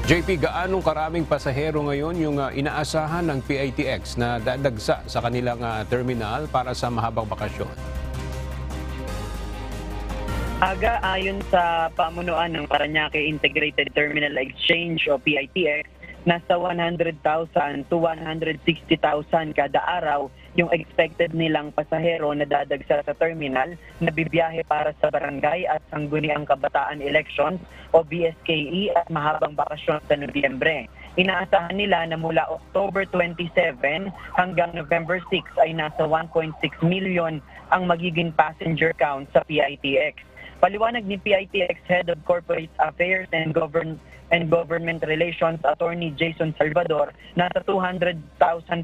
JP, gaanong karaming pasahero ngayon yung inaasahan ng PITX na dadagsa sa kanilang terminal para sa mahabang bakasyon? Aga, ayon sa pamunuan ng Parañaque Integrated Terminal Exchange o PITX, nasa 100,000 to 160,000 kada araw yung expected nilang pasahero na dadagsa sa terminal na bibiyahe para sa barangay at sangguniang kabataan elections o BSKE at mahabang bakasyon sa Nobyembre. Inaasahan nila na mula October 27 hanggang November 6 ay nasa 1.6 million ang magiging passenger count sa PITX. Paliwanag ni PITX Head of Corporate Affairs and Government Relations Attorney Jason Salvador, nasa 200,000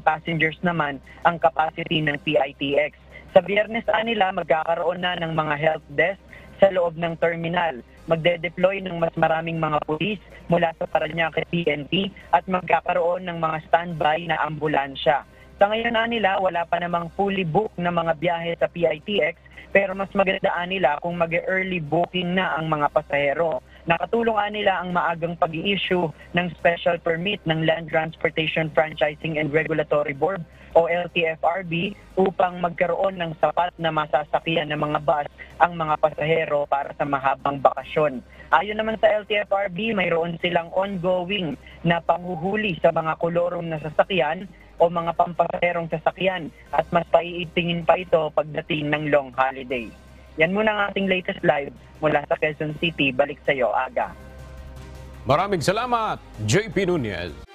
passengers naman ang capacity ng PITX. Sa Biyernes nila magkakaroon na ng mga help desk sa loob ng terminal. Magde-deploy ng mas maraming mga pulis mula sa Parañaque PNP at magkakaroon ng mga standby na ambulansya. Sa ngayon nila wala pa namang fully booked na mga biyahe sa PITX, pero mas magandaan nila kung mag-early booking na ang mga pasahero. Nakatulong nila ang maagang pag-i-issue ng special permit ng Land Transportation Franchising and Regulatory Board o LTFRB upang magkaroon ng sapat na masasakyan ng mga bus ang mga pasahero para sa mahabang bakasyon. Ayon naman sa LTFRB, mayroon silang ongoing na panghuhuli sa mga kolorong na sasakyan o mga pampasaherong sasakyan at mas paiitingin pa ito pagdating ng long holiday. Yan muna ang ating latest live mula sa Quezon City. Balik sa iyo, Aga. Maraming salamat, JP Nunez.